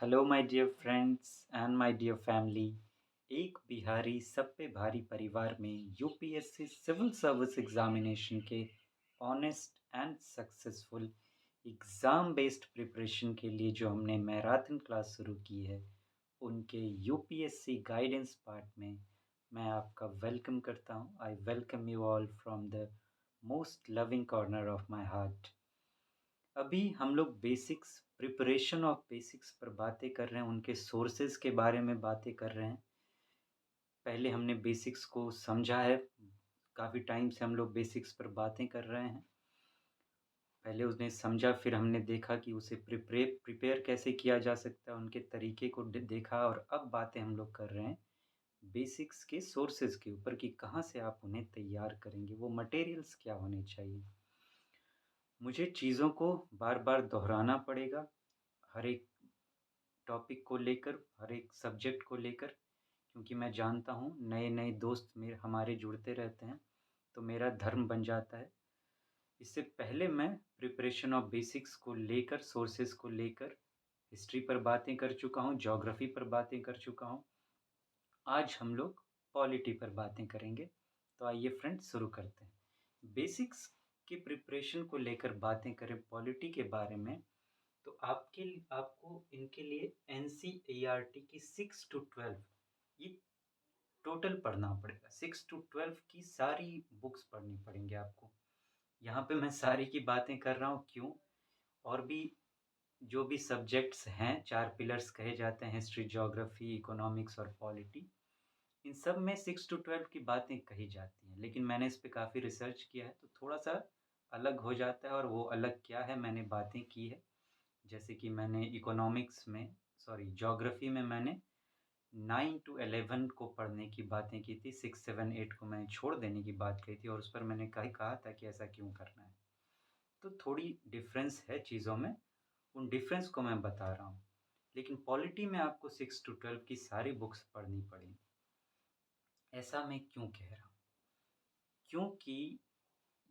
Hello my dear friends and my dear family. एक बिहारी सब पे भारी परिवार में यूपीएससी सिविल सर्विस एग्जामिनेशन के honest and successful exam based preparation के लिए जो हमने मैराथन क्लास शुरू की है, उनके यूपीएससी गाइडेंस पार्ट में मैं आपका वेलकम करता हूं। I welcome you all from the most loving corner of my heart. अभी हम लोग बेसिक्स प्रिपरेशन ऑफ बेसिक्स पर बातें कर रहे हैं, उनके सोर्सेज के बारे में बातें कर रहे हैं। पहले हमने बेसिक्स को समझा है, काफ़ी टाइम से हम लोग बेसिक्स पर बातें कर रहे हैं। पहले उसने समझा, फिर हमने देखा कि उसे प्रिपेयर कैसे किया जा सकता है, उनके तरीके को देखा और अब बातें हम लोग कर रहे हैं बेसिक्स के सोर्सेज के ऊपर कि कहाँ से आप उन्हें तैयार करेंगे, वो मटेरियल्स क्या होने चाहिए। मुझे चीज़ों को बार-बार दोहराना पड़ेगा, हर एक टॉपिक को लेकर, हर एक सब्जेक्ट को लेकर, क्योंकि मैं जानता हूँ नए-नए दोस्त मेरे हमारे जुड़ते रहते हैं, तो मेरा धर्म बन जाता है। इससे पहले मैं प्रिपरेशन ऑफ बेसिक्स को लेकर, सोर्सेज़ को लेकर, हिस्ट्री पर बातें कर चुका हूँ, ज्योग्राफ़ी पर बातें कर चुका हूँ। आज हम लोग पॉलिटी पर बातें करेंगे। तो आइए फ्रेंड्स शुरू करते हैं। बेसिक्स की प्रिपरेशन को लेकर बातें करें पॉलिटी के बारे में, तो आपको इनके लिए एनसीईआरटी की 6 टू 12 ये टोटल पढ़ना पड़ेगा। 6 टू 12 की सारी बुक्स पढ़नी पड़ेंगी आपको। यहाँ पे मैं सारी की बातें कर रहा हूँ, क्यों? और भी जो भी सब्जेक्ट्स हैं, 4 पिलर्स कहे जाते हैं, हिस्ट्री, ज्योग्राफी, इकोनॉमिक्स और पॉलिटी। इन सब में 6 टू 12 की बातें कही जाती हैं, लेकिन मैंने इस पे काफ़ी रिसर्च किया है, तो थोड़ा-सा अलग हो जाता है और वो अलग क्या है, मैंने बातें की है। जैसे कि मैंने ज्योग्राफ़ी में मैंने 9 टू 11 को पढ़ने की बातें की थी, 6, 7, 8 को मैंने छोड़ देने की बात कही थी और उस पर मैंने कहा था कि ऐसा क्यों करना है। तो थोड़ी डिफ़रेंस है चीज़ों में, उन डिफ़रेंस को मैं बता रहा हूँ। लेकिन पॉलिटी में आपको 6 टू 12 की सारी बुक्स पढ़नी पड़ेंगी। ऐसा मैं क्यों कह रहा हूँ? क्योंकि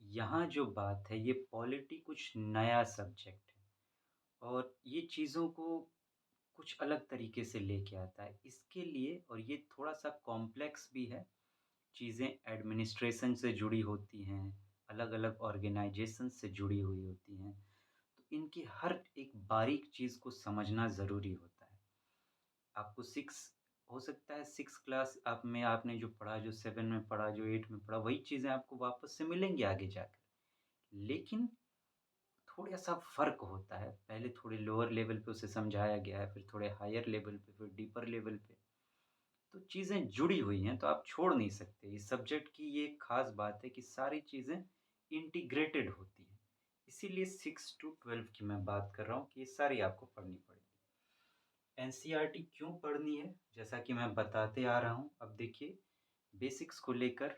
यहाँ जो बात है, ये पॉलिटी कुछ नया सब्जेक्ट है और ये चीज़ों को कुछ अलग तरीके से लेके आता है। इसके लिए और ये थोड़ा-सा कॉम्प्लेक्स भी है, चीज़ें एडमिनिस्ट्रेशन से जुड़ी होती हैं, अलग-अलग ऑर्गेनाइज़ेशन से जुड़ी हुई होती हैं, तो इनकी हर एक बारीक चीज़ को समझना ज़रूरी होता है। आपको 6 हो सकता है 6 क्लास आप में आपने जो पढ़ा, जो 7 में पढ़ा, जो 8 में पढ़ा, वही चीज़ें आपको वापस से मिलेंगी आगे जाकर। लेकिन थोड़ा-सा फ़र्क होता है, पहले थोड़े लोअर लेवल पे उसे समझाया गया है, फिर थोड़े हायर लेवल पे, फिर डीपर लेवल पे। तो चीज़ें जुड़ी हुई हैं, तो आप छोड़ नहीं सकते। इस सब्जेक्ट की ये एक ख़ास बात है कि सारी चीज़ें इंटीग्रेटेड होती हैं। इसीलिए 6 टू 12 की मैं बात कर रहा हूँ कि ये सारी आपको पढ़नी पड़ेगी। एनसीईआरटी क्यों पढ़नी है? जैसा कि मैं बताते आ रहा हूँ, अब देखिए बेसिक्स को लेकर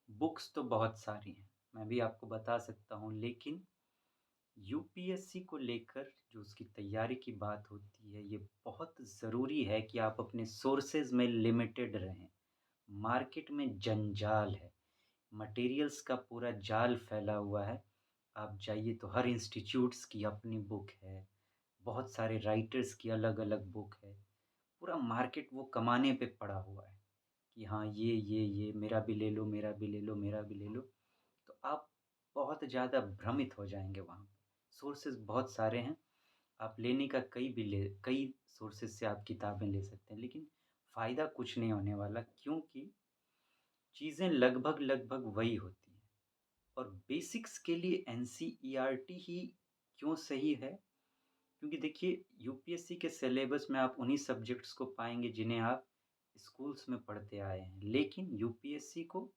बुक्स तो बहुत सारी हैं, मैं भी आपको बता सकता हूँ, लेकिन यूपीएससी को लेकर जो उसकी तैयारी की बात होती है, ये बहुत ज़रूरी है कि आप अपने सोर्सेज़ में लिमिटेड रहें। मार्केट में जंजाल है, मटेरियल्स का पूरा जाल फैला हुआ है। आप जाइए तो हर इंस्टीट्यूट्स की अपनी बुक है, बहुत सारे राइटर्स की अलग-अलग बुक है। पूरा मार्केट वो कमाने पे पड़ा हुआ है कि हाँ, ये मेरा भी ले लो, मेरा भी ले लो, मेरा भी ले लो। तो आप बहुत ज़्यादा भ्रमित हो जाएँगे वहाँ। सोर्सेज़ बहुत सारे हैं, आप लेने का कई सोर्सेज़ से आप किताबें ले सकते हैं, लेकिन फ़ायदा कुछ नहीं होने वाला, क्योंकि चीज़ें लगभग-लगभग वही होती हैं। और बेसिक्स के लिए एनसीईआरटी ही क्यों सही है? क्योंकि देखिए यूपीएससी के सिलेबस में आप उन्हीं सब्जेक्ट्स को पाएँगे जिन्हें आप स्कूल्स में पढ़ते आए हैं। लेकिन यूपीएससी को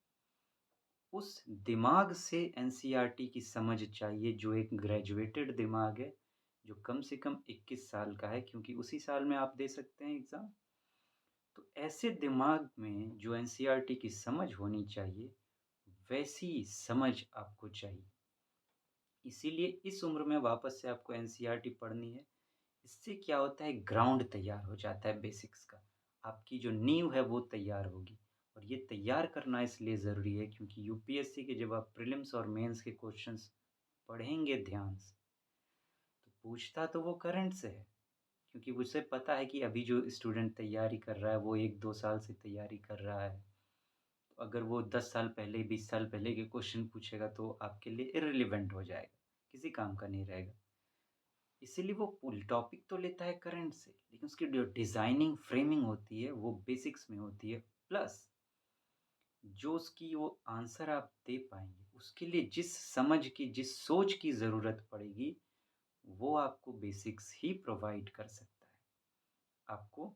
उस दिमाग से एनसीईआरटी की समझ चाहिए जो एक ग्रेजुएटेड दिमाग है, जो कम से कम 21 साल का है, क्योंकि उसी साल में आप दे सकते हैं एग्ज़ाम। तो ऐसे दिमाग में जो एनसीईआरटी की समझ होनी चाहिए, वैसी समझ आपको चाहिए। इसीलिए इस उम्र में वापस से आपको एनसीईआरटी पढ़नी है। इससे क्या होता है, ग्राउंड तैयार हो जाता है बेसिक्स का। आपकी जो नींव है वो तैयार होगी और ये तैयार करना इसलिए ज़रूरी है क्योंकि यूपीएससी के जब आप प्रीलिम्स और मेंस के क्वेश्चंस पढ़ेंगे ध्यान से, तो पूछता तो वो करंट से है, क्योंकि उसे पता है कि अभी जो स्टूडेंट तैयारी कर रहा है वो 1-2 साल से तैयारी कर रहा है। तो अगर वो 10 साल पहले, 20 साल पहले के क्वेश्चन पूछेगा तो आपके लिए इर्रेलेवेंट हो जाएगा, किसी काम का नहीं रहेगा। इसीलिए वो पुल टॉपिक तो लेता है करंट से, लेकिन उसकी जो डिज़ाइनिंग, फ्रेमिंग होती है वो बेसिक्स में होती है। प्लस जो उसकी वो आंसर आप दे पाएँगे, उसके लिए जिस समझ की, जिस सोच की ज़रूरत पड़ेगी, वो आपको बेसिक्स ही प्रोवाइड कर सकता है। आपको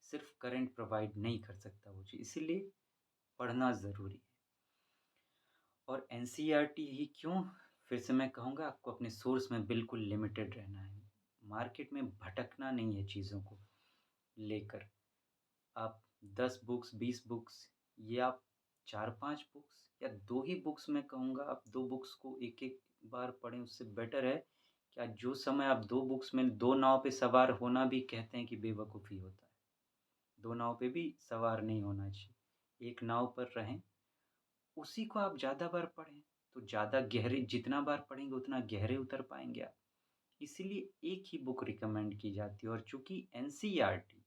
सिर्फ़ करंट प्रोवाइड नहीं कर सकता वो चीज़, इसीलिए पढ़ना ज़रूरी है। और एनसीईआरटी ही क्यों? फिर से मैं कहूँगा आपको अपने सोर्स में बिल्कुल लिमिटेड रहना है। मार्केट में भटकना नहीं है चीज़ों को लेकर। आप 10 बुक्स, 20 बुक्स या आप 4-5 बुक्स या 2 ही बुक्स मैं कहूँगा आप 2 बुक्स को एक-एक बार पढ़ें, उससे बेटर है कि आज जो समय आप 2 बुक्स में 2 नाव पे सवार होना भी कहते हैं कि बेवकूफ़ी होता है। 2 नाव पे भी सवार नहीं होना चाहिए। एक नाव पर रहें, उसी को आप ज़्यादा बार पढ़ें, तो ज़्यादा गहरे जितना बार पढ़ेंगे उतना गहरे उतर पाएँगे आप। इसीलिए एक ही बुक रिकमेंड की जाती है और चूँकि एनसीईआरटी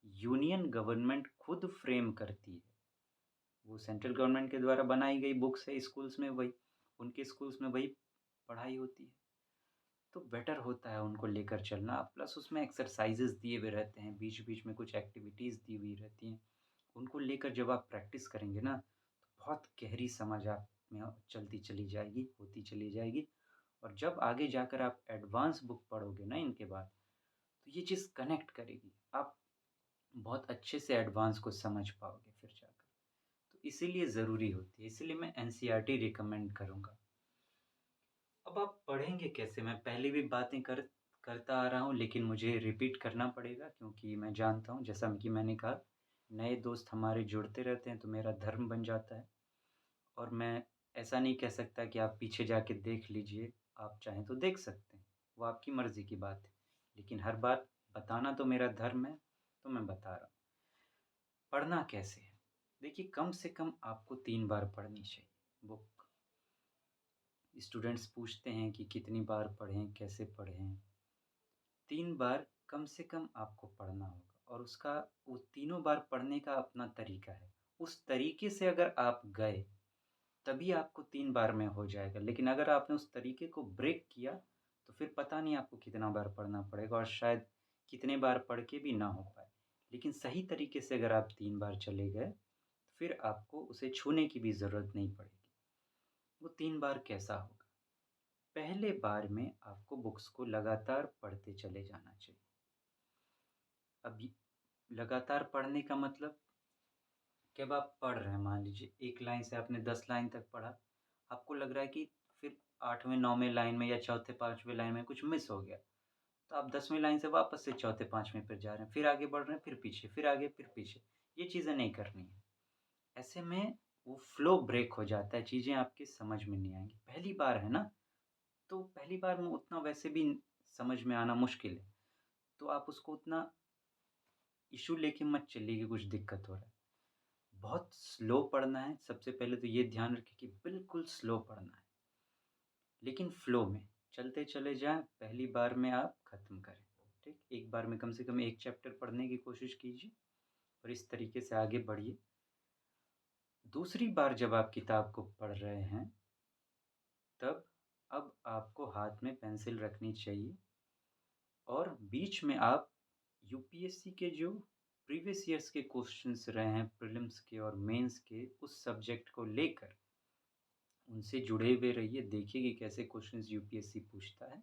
यूनियन गवर्नमेंट खुद फ्रेम करती है, वो सेंट्रल गवर्नमेंट के द्वारा बनाई गई बुक्स है स्कूल्स में वही उनके स्कूल्स में वही पढ़ाई होती है, तो बेटर होता है उनको लेकर चलना। प्लस उसमें एक्सरसाइज़ेज़ दिए हुए रहते हैं, बीच-बीच में कुछ एक्टिविटीज़ दी हुई रहती हैं। उनको लेकर जब आप प्रैक्टिस करेंगे ना, तो बहुत गहरी समझ आप में चलती चली जाएगी, होती चली जाएगी और जब आगे जाकर आप एडवांस बुक पढ़ोगे ना इनके बाद, तो ये चीज़ कनेक्ट करेगी। आप बहुत अच्छे से एडवांस को समझ पाओगे फिर जाकर। तो इसीलिए ज़रूरी होती है, इसीलिए मैं एनसीईआरटी रिकमेंड करूँगा। अब आप पढ़ेंगे कैसे? मैं पहले भी बातें करता आ रहा हूँ लेकिन मुझे रिपीट करना पड़ेगा क्योंकि मैं जानता हूँ जैसा कि मैंने कहा, नए दोस्त हमारे जुड़ते रहते हैं तो मेरा धर्म बन जाता है और मैं ऐसा नहीं कह सकता कि आप पीछे जाके देख लीजिए, आप चाहें तो देख सकते हैं, वो आपकी मर्ज़ी की बात है। लेकिन हर बात बताना तो मेरा धर्म है, तो मैं बता रहा हूँ। पढ़ना कैसे है? देखिए कम से कम आपको 3 बार पढ़नी चाहिए बुक। स्टूडेंट्स पूछते हैं कि कितनी बार पढ़ें, कैसे पढ़ें? 3 बार कम से कम आपको पढ़ना होगा और उसका वो तीनों बार पढ़ने का अपना तरीका है। उस तरीके से अगर आप गए, तभी आपको 3 बार में हो जाएगा। लेकिन अगर आपने उस तरीके को ब्रेक किया, तो फिर पता नहीं आपको कितना बार पढ़ना पड़ेगा और शायद कितने बार पढ़ के भी ना हो पाए। लेकिन सही तरीके से अगर आप 3 बार चले गए, तो फिर आपको उसे छूने की भी ज़रूरत नहीं पड़ेगी। वो 3 बार कैसा होगा? पहले बार में आपको बुक्स को लगातार पढ़ते चले जाना चाहिए। अब ये लगातार पढ़ने का मतलब कि अब आप पढ़ रहे हैं मान लीजिए एक लाइन से आपने 10 लाइन तक पढ़ा, आपको लग रहा है कि फिर 8वें 9वें लाइन में या चौथे 5वें लाइन में कुछ मिस हो गया, तो आप 10वीं लाइन से वापस से चौथे 5वें पे जा रहे हैं, फिर आगे बढ़ रहे हैं, फिर पीछे, फिर आगे, फिर पीछे। ये चीज़ें नहीं करनी है। ऐसे में वो फ्लो ब्रेक हो जाता है, चीज़ें आपकी समझ में नहीं आएँगी। पहली बार है ना, तो पहली बार में उतना वैसे भी समझ में आना मुश्किल है, तो आप उसको उतना इश्यू लेके मत चलिए कि कुछ दिक्कत हो रहा है। बहुत स्लो पढ़ना है, सबसे पहले तो ये ध्यान रखें कि बिल्कुल स्लो पढ़ना है, लेकिन फ्लो में, चलते चले जाएँ, पहली बार में आप खत्म करें, ठीक? एक बार में कम से कम 1 चैप्टर पढ़ने की कोशिश कीजिए और इस तरीके से आगे बढ़िए। दूसरी बार जब आप किताब को पढ़ रहे हैं, तब अब आपको हाथ में पेंसिल रखनी चाहिए और बीच में आप यूपीएससी के जो प्रीवियस ईयर्स के क्वेश्चंस रहे हैं प्रीलिम्स के और मेंस के, उस सब्जेक्ट को लेकर उनसे जुड़े हुए रहिए, देखिए कि कैसे क्वेश्चंस यूपीएससी पूछता है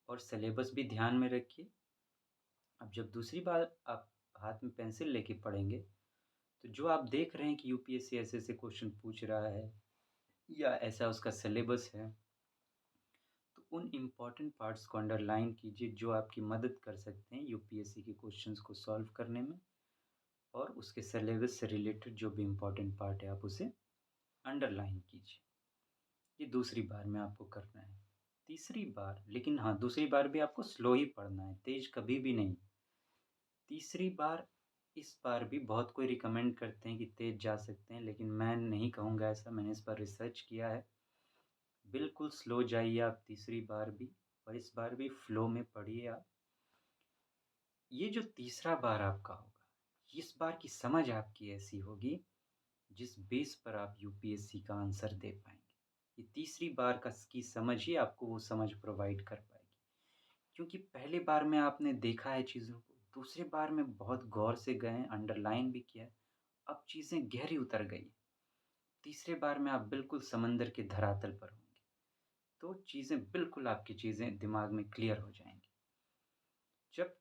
और सिलेबस भी ध्यान में रखिए। अब जब दूसरी बार आप हाथ में पेंसिल लेके पढ़ेंगे, तो जो आप देख रहे हैं कि यूपीएससी ऐसे-ऐसे क्वेश्चन पूछ रहा है या ऐसा उसका सिलेबस है, तो उन इम्पोर्टेंट पार्ट्स को अंडरलाइन कीजिए जो आपकी मदद कर सकते हैं यूपीएससी के क्वेश्चंस को सॉल्व करने में और उसके सिलेबस से रिलेटेड जो भी इम्पोर्टेंट पार्ट है, आप उसे अंडरलाइन कीजिए। ये दूसरी बार में आपको करना है। तीसरी बार लेकिन हाँ, दूसरी बार भी आपको स्लो ही पढ़ना है, तेज़ कभी भी नहीं। तीसरी बार इस बार भी बहुत कोई रिकमेंड करते हैं कि तेज़ जा सकते हैं, लेकिन मैं नहीं कहूँगा ऐसा, मैंने इस पर रिसर्च किया है। बिल्कुल स्लो जाइए आप तीसरी बार भी और इस बार भी फ्लो में पढ़िए आप। ये जो तीसरा बार आपका होगा, इस बार की समझ आपकी ऐसी होगी जिस बेस पर आप यूपीएससी का आंसर दे पाएँगे। ये तीसरी बार का स की समझ ही आपको वो समझ प्रोवाइड कर पाएगी। क्योंकि पहली बार में आपने देखा है चीज़ों को, दूसरी बार में बहुत गौर से गए हैं, अंडरलाइन भी किया है, अब चीज़ें गहरी उतर गई हैं। तीसरे बार में आप बिल्कुल समंदर के धरातल पर होंगे, तो चीज़ें बिल्कुल आपकी चीज़ें दिमाग में क्लियर हो जाएँगी। जब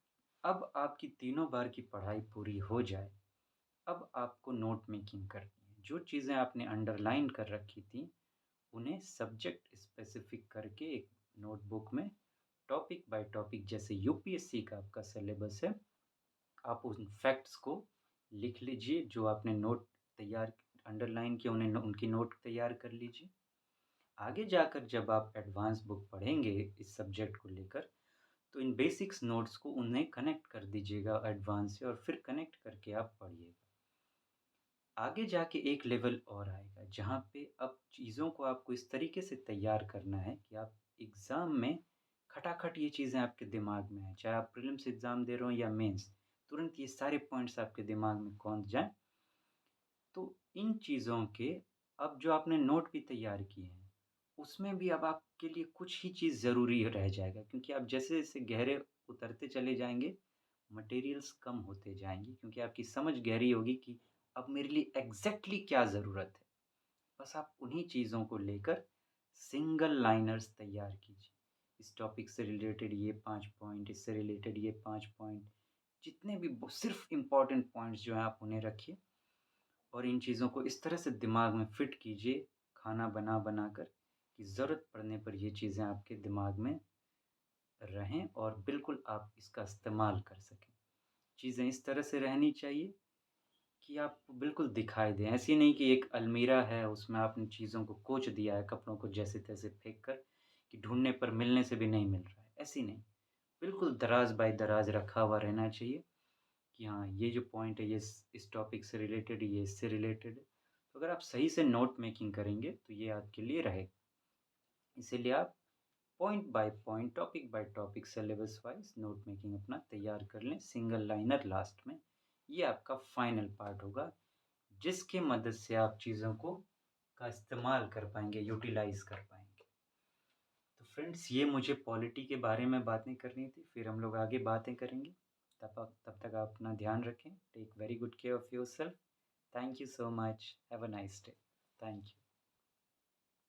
अब आपकी तीनों बार की पढ़ाई पूरी हो जाए, अब आपको नोट मेकिंग करनी है। जो चीज़ें आपने अंडरलाइन कर रखी थी, उन्हें सब्जेक्ट स्पेसिफिक करके एक नोटबुक में टॉपिक बाय टॉपिक जैसे यूपीएससी का आपका सिलेबस है, आप उन फैक्ट्स को लिख लीजिए जो आपने नोट तैयार अंडरलाइन किए उन्हें उनकी नोट तैयार कर लीजिए। आगे जाकर जब आप एडवांस बुक पढ़ेंगे इस सब्जेक्ट को लेकर, तो इन बेसिक्स नोट्स को उन्हें कनेक्ट कर दीजिएगा एडवांस से और फिर कनेक्ट करके आप पढ़िएगा। आगे जाके एक लेवल और आएगा, जहाँ पे अब चीज़ों को आपको इस तरीके से तैयार करना है कि आप एग्ज़ाम में खटाखट ये चीज़ें आपके दिमाग में आएँ। चाहे आप प्रीलिम्स एग्ज़ाम दे रहे हो या मेंस, तुरंत ये सारे पॉइंट्स आपके दिमाग में कौंध जाएँ। तो इन चीज़ों के अब जो आपने नोट भी तैयार किए हैं, उसमें भी अब आपके लिए कुछ ही चीज़ ज़रूरी रह जाएगा क्योंकि आप जैसे-जैसे गहरे उतरते चले जाएँगे, मटेरियल्स कम होते जाएँगी क्योंकि आपकी समझ गहरी होगी कि अब मेरे लिए एग्ज़ैक्टली क्या ज़रूरत है। बस आप उन्हीं चीज़ों को लेकर सिंगल लाइनर्स तैयार कीजिए। इस टॉपिक से रिलेटेड ये 5 पॉइंट, इससे रिलेटेड ये 5 पॉइंट, जितने भी ब सिर्फ़ इम्पोर्टेंट पॉइंट्स जो हैं आप उन्हें रखिए और इन चीज़ों को इस तरह से दिमाग में फिट कीजिए, खाना बना-बना कर कि ज़रूरत पड़ने पर ये चीज़ें आपके दिमाग में रहें और बिल्कुल आप इसका इस्तेमाल कर सकें। चीज़ें इस तरह से रहनी चाहिए कि आपको बिल्कुल दिखाई दें। ऐसी नहीं कि एक अलमीरा है, उसमें आपने चीज़ों को कोच दिया है, कपड़ों को जैसे-तैसे फेंक कर कि ढूँढने पर मिलने से भी नहीं मिल रहा है, ऐसी नहीं। बिल्कुल दराज़ बाई दराज़ रखा हुआ रहना चाहिए कि हाँ, ये जो पॉइंट है, ये इस टॉपिक से रिलेटेड है, ये इससे रिलेटेड है। तो अगर आप सही से नोट मेकिंग करेंगे, तो ये आपके लिए रहेगा। इसीलिए आप point by point, topic by topic, syllabus wise note making अपना तैयार कर लें, सिंगल लाइनर लास्ट में। ये आपका फाइनल पार्ट होगा, जिसकी मदद से आप चीज़ों को का इस्तेमाल कर पाएँगे, यूटिलाइज़ कर पाएँगे। तो फ्रेंड्स, ये मुझे पॉलिटी के बारे में बातें करनी थी, फिर हम लोग आगे बातें करेंगे। तब तक आप अपना ध्यान रखें। Take very good care of yourself. Thank you so much. Have a nice day. Thank you.